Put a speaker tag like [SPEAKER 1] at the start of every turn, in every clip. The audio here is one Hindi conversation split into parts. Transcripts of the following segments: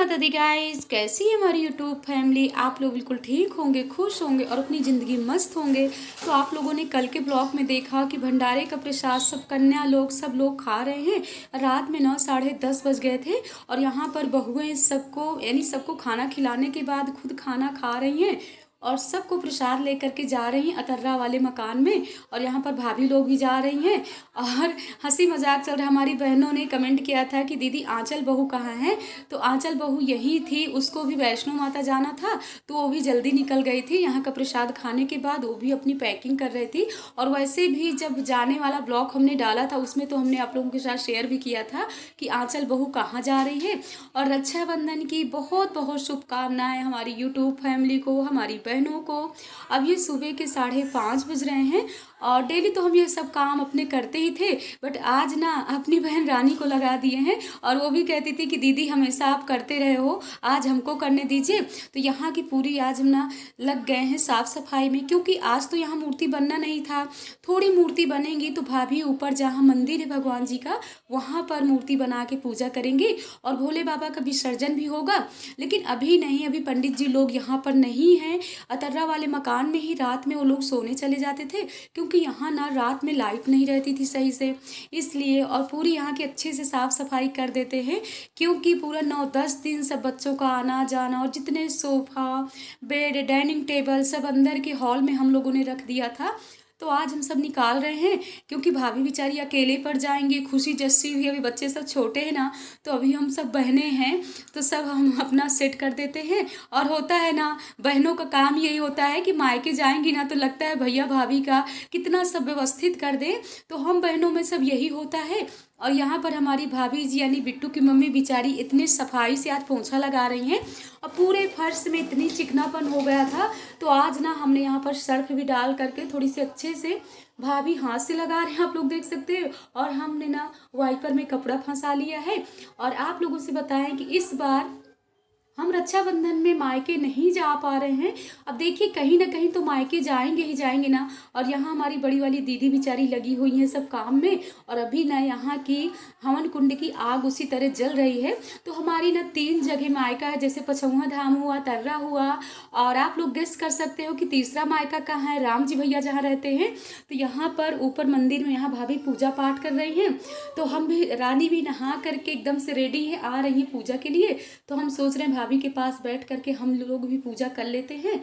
[SPEAKER 1] माता दी गाइस, कैसी है हमारी यूट्यूब फैमिली। आप लोग बिल्कुल ठीक होंगे, खुश होंगे और अपनी ज़िंदगी मस्त होंगे। तो आप लोगों ने कल के ब्लॉग में देखा कि भंडारे का प्रसाद सब कन्या लोग सब लोग खा रहे हैं। रात में 9 साढ़े 10 बज गए थे और यहाँ पर बहुएं सबको यानी सबको खाना खिलाने के बाद खुद खाना खा रही हैं और सबको प्रसाद लेकर के जा रही हैं अतर्रा वाले मकान में। और यहाँ पर भाभी लोग भी जा रही हैं और हंसी मजाक चल रहा। हमारी बहनों ने कमेंट किया था कि दीदी आंचल बहू कहाँ है, तो आंचल बहू यही थी, उसको भी वैष्णो माता जाना था तो वो भी जल्दी निकल गई थी। यहाँ का प्रसाद खाने के बाद वो भी अपनी पैकिंग कर रही थी। और वैसे भी जब जाने वाला ब्लॉग हमने डाला था उसमें तो हमने आप लोगों के साथ शेयर भी किया था कि आंचल बहू कहाँ जा रही है। और रक्षाबंधन की बहुत बहुत शुभकामनाएं हमारी यूट्यूब फैमिली को, हमारी बहनों को। अब ये सुबह के 5:30 बज रहे हैं और डेली तो हम ये सब काम अपने करते ही थे, बट आज ना अपनी बहन रानी को लगा दिए हैं और वो भी कहती थी कि दीदी हमेशा आप करते रहे हो, आज हमको करने दीजिए। तो यहाँ की पूरी आज हम ना लग गए हैं साफ सफाई में, क्योंकि आज तो यहाँ मूर्ति बनना नहीं था। थोड़ी मूर्ति बनेगी तो भाभी ऊपर जहाँ मंदिर है भगवान जी का वहाँ पर मूर्ति बना के पूजा करेंगे और भोले बाबा का विसर्जन भी होगा। लेकिन अभी नहीं, अभी पंडित जी लोग यहाँ पर नहीं हैं। अतर्रा वाले मकान में ही रात में वो लोग सोने चले जाते थे, क्योंकि यहाँ ना रात में लाइट नहीं रहती थी सही से, इसलिए। और पूरी यहाँ की अच्छे से साफ़ सफाई कर देते हैं, क्योंकि पूरा 9-10 दिन सब बच्चों का आना जाना और जितने सोफ़ा बेड डाइनिंग टेबल सब अंदर के हॉल में हम लोगों ने रख दिया था। तो आज हम सब निकाल रहे हैं, क्योंकि भाभी बेचारी अकेले पड़ जाएंगी। खुशी जस्सी भी अभी बच्चे सब छोटे हैं ना, तो अभी हम सब बहनें हैं तो सब हम अपना सेट कर देते हैं। और होता है ना, बहनों का काम यही होता है कि मायके जाएंगी ना तो लगता है भैया भाभी का कितना सब व्यवस्थित कर दें, तो हम बहनों में सब यही होता है। और यहाँ पर हमारी भाभी जी यानी बिट्टू की मम्मी बेचारी इतनी सफाई से आज पोंछा लगा रही हैं और पूरे फर्श में इतनी चिकनापन हो गया था। तो आज ना हमने यहाँ पर सर्फ भी डाल करके थोड़ी सी अच्छे से भाभी हाथ से लगा रहे हैं, आप लोग देख सकते हैं। और हमने ना वाइपर में कपड़ा फंसा लिया है। और आप लोगों से बताएं कि इस बार हम रक्षाबंधन में मायके नहीं जा पा रहे हैं। अब देखिए कहीं ना कहीं तो मायके जाएंगे ही जाएंगे ना। और यहाँ हमारी बड़ी वाली दीदी बेचारी लगी हुई है सब काम में, और अभी ना यहाँ की हवन कुंड की आग उसी तरह जल रही है। तो हमारी ना 3 जगह मायका है, जैसे पछौआ धाम हुआ, तर्रा हुआ, और आप लोग गेस कर सकते हो कि तीसरा मायका कहाँ है, राम जी भैया जहाँ रहते हैं। तो यहाँ पर ऊपर मंदिर में यहाँ भाभी पूजा पाठ कर रही हैं। तो हम भी, रानी भी नहा करके एकदम से रेडी है, आ रही है पूजा के लिए। तो हम सोच रहे हैं भाभी के पास बैठ करके हम लोग भी पूजा कर लेते हैं।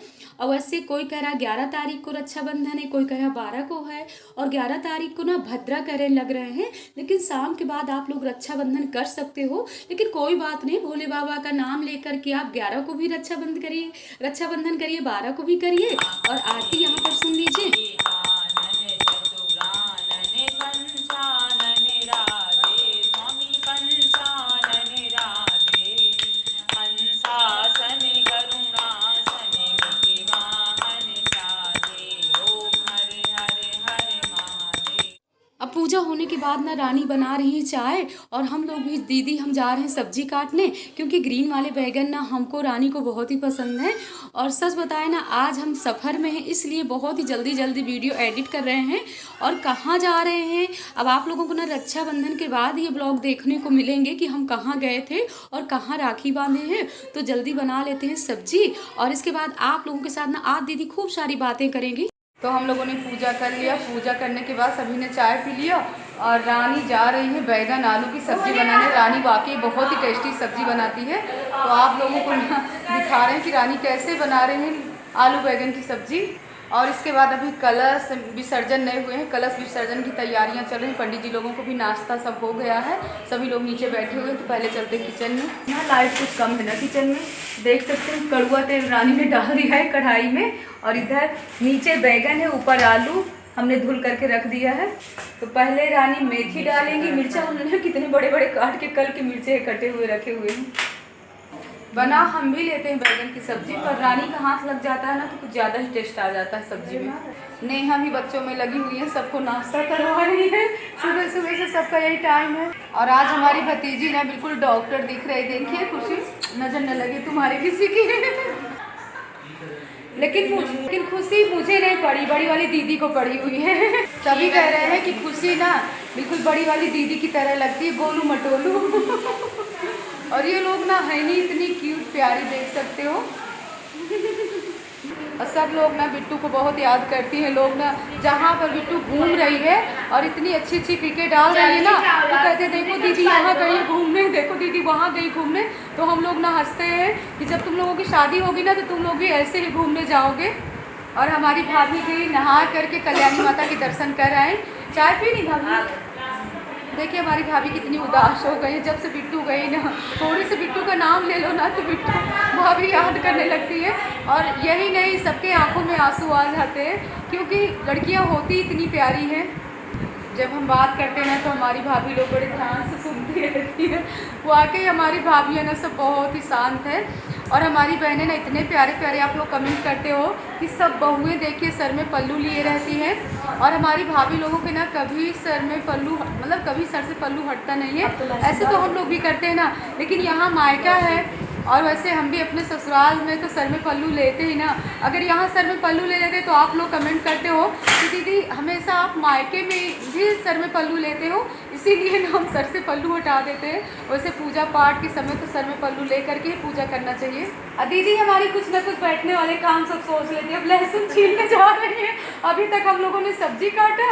[SPEAKER 1] और वैसे कोई कह रहा 11 तारीख को रक्षाबंधन है, कोई कह रहा 12 को है, और 11 तारीख को ना भद्रा करे लग रहे हैं। लेकिन शाम के बाद आप लोग रक्षाबंधन कर सकते हो, लेकिन कोई बात नहीं, भोले बाबा का नाम लेकर के आप 11 को भी रक्षाबंधन करिए, 12 को भी करिए। और आरती यहाँ पर सुन लीजिए। अब पूजा होने के बाद ना रानी बना रही है चाय, और हम लोग भी दीदी हम जा रहे हैं सब्जी काटने, क्योंकि ग्रीन वाले बैगन ना हमको रानी को बहुत ही पसंद है। और सच बताए ना, आज हम सफ़र में हैं, इसलिए बहुत ही जल्दी जल्दी वीडियो एडिट कर रहे हैं। और कहाँ जा रहे हैं, अब आप लोगों को ना रक्षाबंधन के बाद ये ब्लॉग देखने को मिलेंगे कि हम कहाँ गए थे और कहाँ राखी बांधे हैं। तो जल्दी बना लेते हैं सब्जी, और इसके बाद आप लोगों के साथ ना आज दीदी खूब सारी बातें करेंगी। तो हम लोगों ने पूजा कर लिया, पूजा करने के बाद सभी ने चाय पी लिया, और रानी जा रही है बैगन आलू की सब्ज़ी बनाने। रानी वाकई बहुत ही टेस्टी सब्ज़ी बनाती है। तो आप लोगों को दिखा रहे हैं कि रानी कैसे बना रहे हैं आलू बैगन की सब्ज़ी। और इसके बाद अभी कलश विसर्जन नहीं हुए हैं, कलश विसर्जन की तैयारियां चल रही हैं। पंडित जी लोगों को भी नाश्ता सब हो गया है, सभी लोग नीचे बैठे हुए हैं। तो पहले चलते हैं किचन में। यहाँ लाइट कुछ कम है ना किचन में, देख सकते हैं। कड़ुआ तेल रानी ने डाल दिया है कढ़ाई में, और इधर नीचे बैगन है, ऊपर आलू हमने धुल करके रख दिया है। तो पहले रानी मेथी डालेंगी, मिर्चा उन्होंने कितने बड़े बड़े काट के, कल के मिर्चे कटे हुए रखे हुए हैं। बना हम भी लेते हैं बैगन की सब्जी, पर रानी का हाथ लग जाता है ना तो कुछ ज़्यादा ही टेस्ट आ जाता है सब्जी में। नेहा भी बच्चों में लगी हुई है, सबको नाश्ता करवा रही है, सुबह सुबह से सबका यही टाइम है। और आज हमारी भतीजी ना बिल्कुल डॉक्टर दिख रही, देखिए खुशी, नजर न लगे तुम्हारे किसी की। लेकिन खुशी मुझे नहीं पड़ी, बड़ी वाली दीदी को पड़ी हुई है। सभी कह रहे हैं कि खुशी ना बिल्कुल बड़ी वाली दीदी की तरह लगती है, गोलू मटोलू। और ये लोग ना है नहीं इतनी क्यूट प्यारी, देख सकते हो। और सब लोग ना बिट्टू को बहुत याद करती हैं। लोग ना जहाँ पर बिट्टू घूम रही है और इतनी अच्छी अच्छी पिकें डाल रही है ना, तो कहते देखो दीदी यहाँ गई घूमने, देखो दीदी वहाँ गई घूमने। तो हम लोग ना हंसते हैं कि जब तुम लोगों की शादी होगी ना तो तुम लोग भी ऐसे ही घूमने जाओगे। और हमारी भाभी भी नहा करके कल्याणी माता के दर्शन कर आए। चाय पी नहीं भाभी? देखिए हमारी भाभी कितनी उदास हो गई जब से बिट्टू गई ना। थोड़ी से बिट्टू का नाम ले लो ना तो बिट्टू भाभी याद करने लगती है। और यही नहीं, सबके आंखों में आंसू आ जाते हैं, क्योंकि लड़कियां होती इतनी प्यारी हैं। जब हम बात करते हैं ना तो हमारी भाभी लोग बड़े ध्यान से सुनती रहती है। वाकई हमारी भाभी ना सब बहुत ही शांत है। और हमारी बहनें ना इतने प्यारे प्यारे आप लोग कमेंट करते हो कि सब बहुएं देखिए सर में पल्लू लिए रहती हैं। और हमारी भाभी लोगों के ना कभी सर में पल्लू, मतलब कभी सर से पल्लू हटता नहीं है। ऐसे तो हम लोग भी करते हैं ना, लेकिन यहाँ मायका है और वैसे हम भी अपने ससुराल में तो सर में पल्लू लेते ही ना। अगर यहाँ सर में पल्लू ले लेते तो आप लोग कमेंट करते हो कि दीदी हमेशा आप मायके में भी सर में पल्लू लेते हो, इसीलिए ना हम सर से पल्लू हटा देते हैं। वैसे पूजा पाठ के समय तो सर में पल्लू ले करके पूजा करना चाहिए। दीदी हमारी कुछ ना कुछ बैठने वाले काम सब सोच लेती है। अब लहसुन छीलने जा रही है, अभी तक हम लोगों ने सब्जी काटा।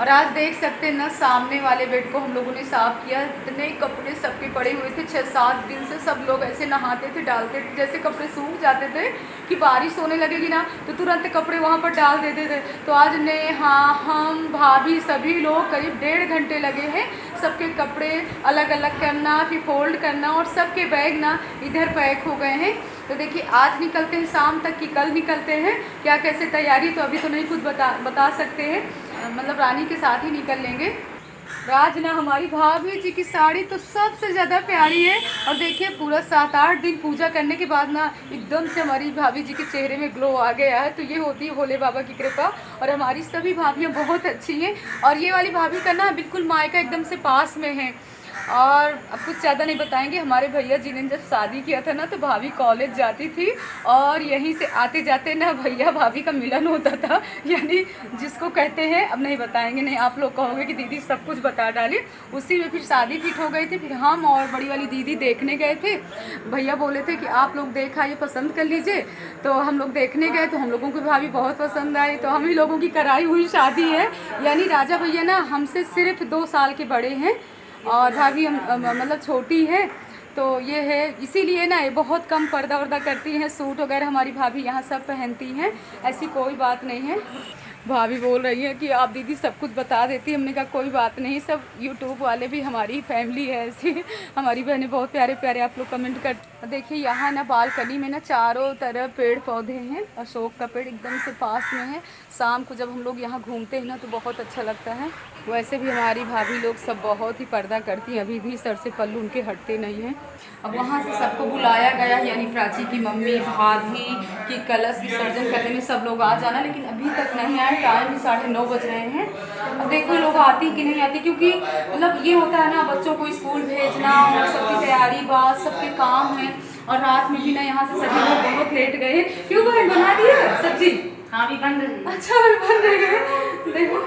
[SPEAKER 1] और आज देख सकते हैं ना सामने वाले बेड को हम लोगों ने साफ़ किया। इतने कपड़े सबके पड़े हुए थे, 6-7 दिन से सब लोग ऐसे नहाते थे, डालते थे, जैसे कपड़े सूख जाते थे कि बारिश होने लगेगी ना तो तुरंत कपड़े वहाँ पर डाल देते थे। तो आज नेहा, हम, भाभी सभी लोग करीब 1.5 घंटे लगे हैं सबके कपड़े अलग अलग करना, फिर फोल्ड करना, और सबके बैग ना इधर पैक हो गए हैं। तो देखिए आज निकलते हैं शाम तक कि कल निकलते हैं, क्या कैसे तैयारी तो अभी तो नहीं खुद बता सकते हैं, मतलब रानी के साथ ही निकल लेंगे। राज ना हमारी भाभी जी की साड़ी तो सबसे ज़्यादा प्यारी है। और देखिए पूरा 7-8 दिन पूजा करने के बाद ना एकदम से हमारी भाभी जी के चेहरे में ग्लो आ गया है। तो ये होती है भोले बाबा की कृपा। और हमारी सभी भाभियाँ बहुत अच्छी हैं। और ये वाली भाभी का ना बिल्कुल मायका एकदम से पास में है। और अब कुछ ज़्यादा नहीं बताएंगे। हमारे भैया जी ने जब शादी किया था ना तो भाभी कॉलेज जाती थी और यहीं से आते जाते ना भैया भाभी का मिलन होता था, यानी जिसको कहते हैं, अब नहीं बताएंगे, नहीं आप लोग कहोगे कि दीदी सब कुछ बता डाली। उसी में फिर शादी फिट हो गई थी। फिर हम और बड़ी वाली दीदी देखने गए थे। भैया बोले थे कि आप लोग देखा ये पसंद कर लीजिए। तो हम लोग देखने गए तो हम लोगों को भाभी बहुत पसंद आई। तो हम ही लोगों की कराई हुई शादी है। यानी राजा भैया ना हमसे सिर्फ 2 साल के बड़े हैं और भाभी हम मतलब छोटी है। तो ये है, इसीलिए ना ये बहुत कम पर्दा वर्दा करती हैं। सूट वगैरह हमारी भाभी यहाँ सब पहनती हैं, ऐसी कोई बात नहीं है। भाभी बोल रही है कि आप दीदी सब कुछ बता देती। हमने कहा कोई बात नहीं, सब यूट्यूब वाले भी हमारी फैमिली है ऐसी। हमारी बहनें बहुत प्यारे प्यारे आप लोग कमेंट कर। देखिए यहाँ ना बालकनी में ना चारों तरफ पेड़ पौधे हैं। अशोक का पेड़ एकदम से पास में है। शाम को जब हम लोग यहाँ घूमते हैं ना तो बहुत अच्छा लगता है। वैसे भी हमारी भाभी लोग सब बहुत ही पर्दा करती हैं, अभी भी सर से पल्लू उनके हटते नहीं हैं। अब वहाँ से सबको बुलाया गया, यानी प्राची की मम्मी, भाभी की कलश विसर्जन करने में सब लोग आ जाना, लेकिन अभी तक नहीं आए। टाइम भी 9:30 बज रहे हैं। अब देखो लोग आती कि नहीं आती, क्योंकि मतलब ये होता है ना बच्चों को स्कूल भेजना और सबकी तैयारी बात सबके काम है। और रात में भी ना यहाँ से सभी लोग बहुत लेट गए। क्यों बहन बना दिए सब्जी? हाँ भी बन रही है। अच्छा भी बन रही है। देखो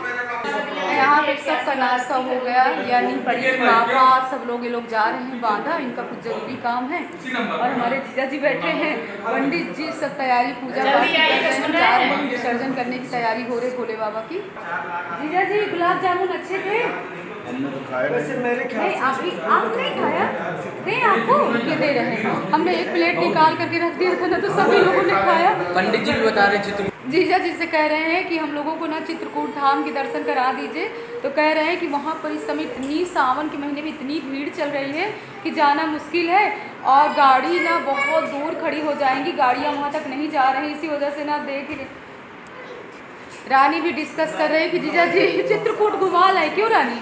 [SPEAKER 1] यहाँ पे सबका नाश्ता हो गया, यानी परी पापा सब लोग ये लोग जा रहे हैं बांधा, इनका कुछ जरूरी काम है। और हमारे जीजा जी बैठे हैं, पंडित जी सब तैयारी पूजा पाठ कर रहे हैं, जा रहे हैं विसर्जन करने की तैयारी हो रही भोले बाबा की। जीजा जी गुलाब जामुन अच्छे थे?
[SPEAKER 2] हमने तो खाया
[SPEAKER 1] नहीं, आप नहीं खाया? नहीं आपको के दे रहे हैं। हमने एक प्लेट निकाल करके रख दिया था ना तो सभी लोगों ने खाया।
[SPEAKER 2] पंडित जी भी बता रहे थे
[SPEAKER 1] जीजा जी से कह रहे हैं कि हम लोगों को ना चित्रकूट धाम के दर्शन करा दीजिए। तो कह रहे हैं कि वहाँ पर इस समय इतनी सावन के महीने में इतनी भीड़ चल रही है कि जाना मुश्किल है और गाड़ी ना बहुत दूर खड़ी हो जाएंगी, गाड़ियाँ वहाँ तक नहीं जा रही। इसी वजह से ना देख रानी भी डिस्कस कर रहे हैं कि जीजा जी चित्रकूट घुमा लाए। क्यों रानी?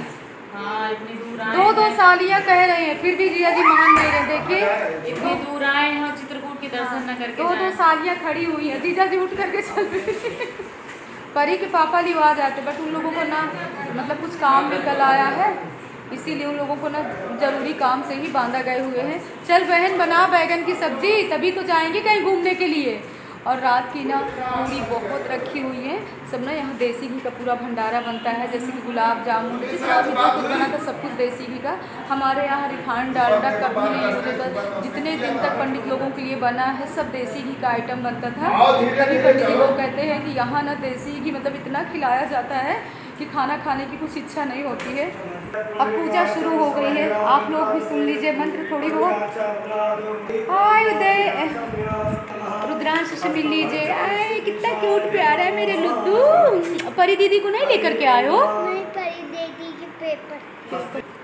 [SPEAKER 3] हाँ, इतनी दूर आए
[SPEAKER 1] 2 सालियाँ कह रहे हैं, फिर भी जीजा जी मान नहीं रहे। देखिए
[SPEAKER 3] इतनी दूर आए हैं चित्रकूट के दर्शन न करके
[SPEAKER 1] 2 सालियाँ खड़ी हुई हैं, जीजा जी उठ करके चल रही। परी के पापा लिवा जाते, बट उन लोगों को ना मतलब कुछ काम निकल आया है, इसीलिए उन लोगों को ना ज़रूरी काम से ही बांधा गए हुए हैं। चल बहन बना बैगन की सब्जी, तभी तो जाएंगे कहीं घूमने के लिए। और रात की ना पूरी बहुत रखी हुई है। सब ना यहाँ देसी घी का पूरा भंडारा बनता है, जैसे कि गुलाब जामुन, जिस तरह भी जो कुछ बना था सब कुछ देसी घी का। हमारे यहाँ रिफाइंड डालडा कभी नहीं यूज होता। जितने दिन तक पंडित लोगों के लिए बना है सब देसी घी का आइटम बनता था। तभी पंडित जी लोग कहते हैं कि यहाँ ना देसी घी मतलब इतना खिलाया जाता है कि खाना खाने की कुछ इच्छा नहीं होती है। अब पूजा शुरू हो गई है, आप लोग भी सुन लीजिए मंत्र थोड़ी बहुत। हाय उदय, रुद्रांश से मिल लीजिए। आए कितना क्यूट प्यारा है मेरे लुड्डू। परी दीदी को नहीं लेकर के आए हो?
[SPEAKER 4] नहीं, परी दीदी के पेपर।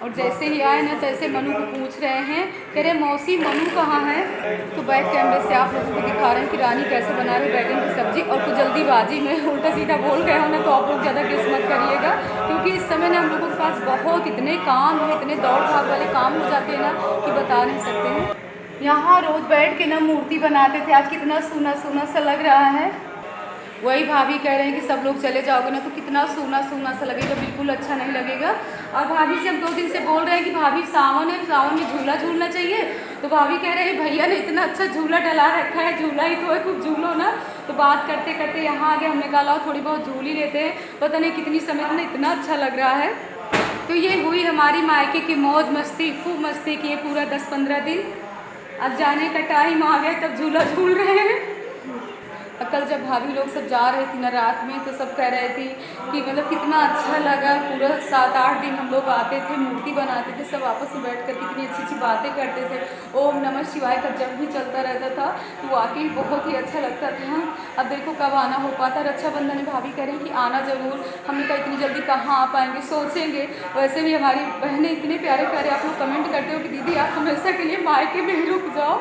[SPEAKER 1] और जैसे ही आए ना तैसे मनु को पूछ रहे हैं, कह रहे मौसी मनु कहाँ है। तो बैक कैमरे से आप लोगों को दिखा रहे हैं कि रानी कैसे बना रही बैगन की सब्जी। और कुछ जल्दीबाजी में उल्टा सीधा बोल गए हो ना तो आप लोग ज़्यादा गेस मत करिएगा, क्योंकि इस समय ना हम लोगों के पास बहुत इतने काम है, इतने दौड़ भाग वाले काम हो जाते हैं ना कि बता नहीं सकते हैं। यहाँ रोज़ बैठ के ना मूर्ति बनाते थे, आज कितना सूना सूना सा लग रहा है। वही भाभी कह रहे हैं कि सब लोग चले जाओगे ना तो कितना सूना सूना सा लगेगा, बिल्कुल अच्छा नहीं लगेगा। और भाभी से हम 2 दिन से बोल रहे हैं कि भाभी सावन है, सावन में झूला झूलना चाहिए। तो भाभी कह रहे हैं भैया ने इतना अच्छा झूला डला रखा है, झूला ही तो है, कुछ झूलो ना। तो बात करते करते यहाँ आ गए, हमने कहा लाओ थोड़ी बहुत झूल ही लेते हैं। पता नहीं कितनी समय में इतना अच्छा लग रहा है। तो ये हुई हमारी मायके की मौज मस्ती, खूब मस्ती की पूरा 10-15 दिन। अब जाने का टाइम आ गया, तब झूला झूल रहे हैं। कल जब भाभी लोग सब जा रहे थे ना रात में तो सब कह रहे थे कि मतलब कितना अच्छा लगा। पूरा 7-8 दिन हम लोग आते थे, मूर्ति बनाते थे, सब आपस में बैठ कर कितनी अच्छी अच्छी बातें करते थे। ओम नमः शिवाय का जब भी चलता रहता था तो वाकई बहुत ही अच्छा लगता था। अब देखो कब आना हो पाता। रक्षाबंधन में भाभी कह रही कि आना ज़रूर। हमने कहा इतनी जल्दी कहाँ आ पाएंगे, सोचेंगे। वैसे भी हमारी बहनें इतने प्यारे प्यारे आप लोग कमेंट करते हो कि दीदी आप हमेशा के लिए मायके में ही रुक जाओ।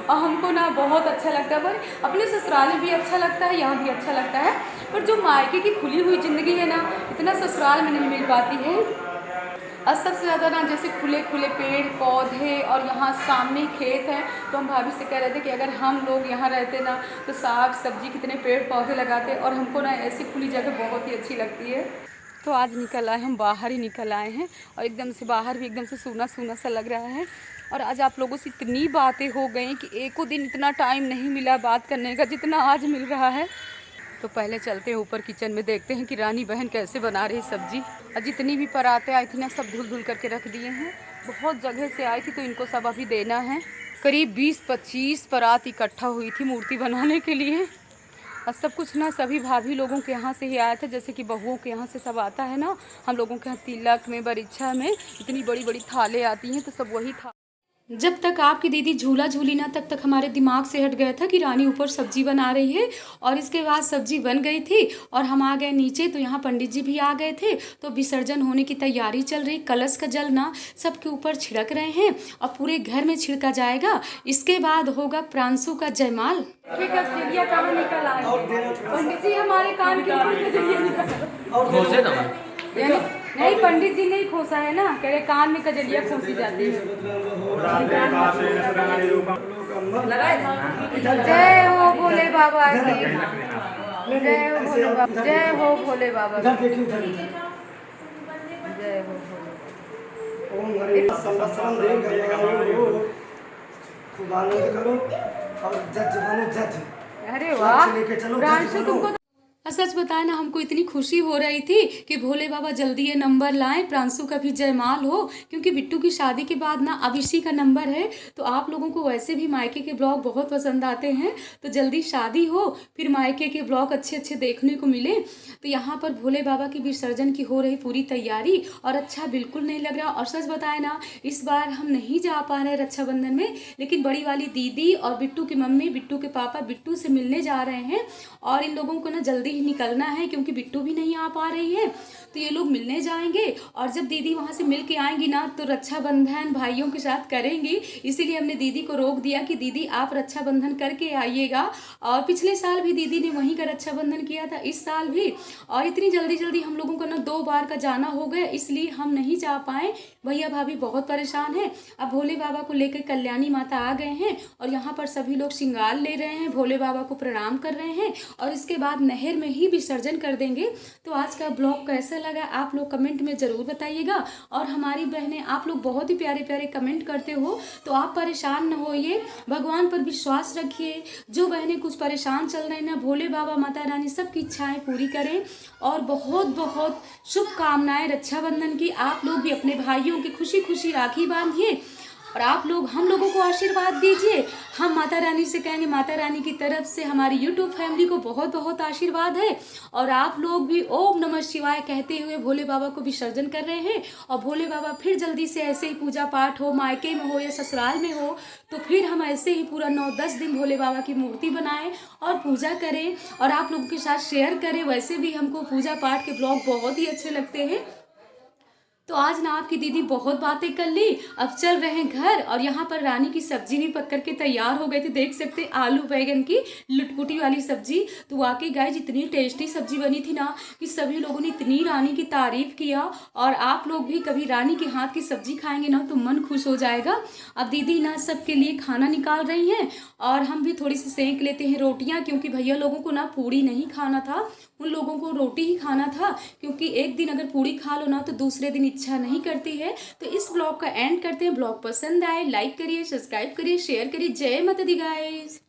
[SPEAKER 1] और हमको ना बहुत अच्छा लगता है, पर अपने ससुराल में भी अच्छा लगता है, यहाँ भी अच्छा लगता है। पर जो मायके की खुली हुई ज़िंदगी है ना, इतना ससुराल में नहीं मिल पाती है। और सबसे ज़्यादा ना जैसे खुले खुले पेड़ पौधे और यहाँ सामने खेत है। तो हम भाभी से कह रहे थे कि अगर हम लोग यहाँ रहते ना तो साग सब्जी कितने पेड़ पौधे लगाते। और हमको ना ऐसी खुली जगह बहुत ही अच्छी लगती है। तो आज निकल आए, हम बाहर ही निकल आए हैं और एकदम से बाहर भी एकदम से सूना सूना सा लग रहा है। और आज आप लोगों से इतनी बातें हो गई कि एको दिन इतना टाइम नहीं मिला बात करने का जितना आज मिल रहा है। तो पहले चलते हैं ऊपर किचन में, देखते हैं कि रानी बहन कैसे बना रही सब्जी। और जितनी भी पराते आई थी ना सब धुल धुल करके रख दिए हैं। बहुत जगह से आई थी तो इनको सब अभी देना है। करीब 20-25 परात इकट्ठा हुई थी मूर्ति बनाने के लिए। और सब कुछ ना सभी भाभी लोगों के यहाँ से ही आया था, जैसे कि बहुओं के यहाँ से सब आता है ना। हम लोगों के यहाँ तिलक में, बरीक्षा में इतनी बड़ी बड़ी थालें आती हैं तो सब वही था। जब तक आपकी दीदी झूला झूली ना तब तक हमारे दिमाग से हट गया था कि रानी ऊपर सब्जी बना रही है। और इसके बाद सब्जी बन गई थी और हम आ गए नीचे। तो यहाँ पंडित जी भी आ गए थे तो विसर्जन होने की तैयारी चल रही। कलश का जल ना सबके ऊपर छिड़क रहे हैं और पूरे घर में छिड़का जाएगा। इसके बाद होगा प्रांशु का जयमाल। कहाँ निकल आए पंडित जी, हमारे कान के ऊपर नहीं, पंडित जी ने खोसा है ना, कह रहे कान में कजलिया खोसी जाती है। जय हो भोले बाबा की, जय हो भोले बाबा, जय हो भोले बाबा, जय हो भोले। अरे वाह, तुमको सच बताए ना हमको इतनी खुशी हो रही थी कि भोले बाबा जल्दी ये नंबर लाएं, प्रांशु का भी जयमाल हो। क्योंकि बिट्टू की शादी के बाद ना अब इसी का नंबर है। तो आप लोगों को वैसे भी मायके के ब्लॉग बहुत पसंद आते हैं, तो जल्दी शादी हो फिर मायके के ब्लॉग अच्छे अच्छे देखने को मिले। तो यहाँ पर भोले बाबा की विसर्जन की हो रही पूरी तैयारी और अच्छा बिल्कुल नहीं लग रहा। और सच बताए ना इस बार हम नहीं जा पा रहे रक्षाबंधन में, लेकिन बड़ी वाली दीदी और बिट्टू की मम्मी, बिट्टू के पापा बिट्टू से मिलने जा रहे हैं। और इन लोगों को ना जल्दी निकलना है क्योंकि बिट्टू भी नहीं आ पा रही है। तो ये लोग मिलने जाएंगे और जब दीदी वहाँ से मिल के आएंगी ना तो रक्षाबंधन भाइयों के साथ करेंगी। इसीलिए हमने दीदी को रोक दिया कि दीदी आप रक्षाबंधन करके आइएगा। और पिछले साल भी दीदी ने वहीं का रक्षाबंधन किया था, इस साल भी। और इतनी जल्दी जल्दी हम लोगों का ना 2 बार का जाना हो गया, इसलिए हम नहीं जा पाए। भैया भाभी बहुत परेशान हैं। अब भोले बाबा को लेकर कल्याणी माता आ गए हैं और यहाँ पर सभी लोग श्रृंगार ले रहे हैं, भोले बाबा को प्रणाम कर रहे हैं। और इसके बाद नहर में ही विसर्जन कर देंगे। तो आज का ब्लॉग कैसा लगा आप लोग कमेंट में ज़रूर बताइएगा। और हमारी बहनें आप लोग बहुत ही प्यारे प्यारे कमेंट करते हो, तो आप परेशान न होइए, भगवान पर विश्वास रखिए। जो बहनें कुछ परेशान चल रही हैं ना, भोले बाबा माता रानी सबकी इच्छाएं पूरी करें। और बहुत बहुत शुभकामनाएं रक्षाबंधन की। आप लोग भी अपने भाइयों की खुशी खुशी राखी बांधिए और आप लोग हम लोगों को आशीर्वाद दीजिए। हम माता रानी से कहेंगे, माता रानी की तरफ से हमारी यूट्यूब फैमिली को बहुत बहुत आशीर्वाद है। और आप लोग भी ओम नमः शिवाय कहते हुए भोले बाबा को विसर्जन कर रहे हैं। और भोले बाबा फिर जल्दी से ऐसे ही पूजा पाठ हो, मायके में हो या ससुराल में हो, तो फिर हम ऐसे ही पूरा 9-10 दिन भोले बाबा की मूर्ति बनाएं और पूजा करें और आप लोगों के साथ शेयर करें। वैसे भी हमको पूजा पाठ के ब्लॉग बहुत ही अच्छे लगते हैं। तो आज ना आपकी दीदी बहुत बातें कर ली, अब चल रहे हैं घर। और यहाँ पर रानी की सब्जी भी पक करके तैयार हो गई थी, देख सकते हैं आलू बैगन की लुटपुटी वाली सब्जी। तो वाकई गाइस इतनी टेस्टी सब्जी बनी थी ना कि सभी लोगों ने इतनी रानी की तारीफ किया। और आप लोग भी कभी रानी के हाथ की सब्जी खाएंगे ना तो मन खुश हो जाएगा। अब दीदी ना सबके लिए खाना निकाल रही हैं और हम भी थोड़ी सी सेंक लेते हैं रोटियाँ, क्योंकि भैया लोगों को ना पूड़ी नहीं खाना था, उन लोगों को रोटी ही खाना था। क्योंकि एक दिन अगर पूड़ी खा लो ना तो दूसरे दिन इच्छा नहीं करती है। तो इस ब्लॉग का एंड करते हैं। ब्लॉग पसंद आए लाइक करिए, सब्सक्राइब करिए, शेयर करिए। जय माता दी गाइस।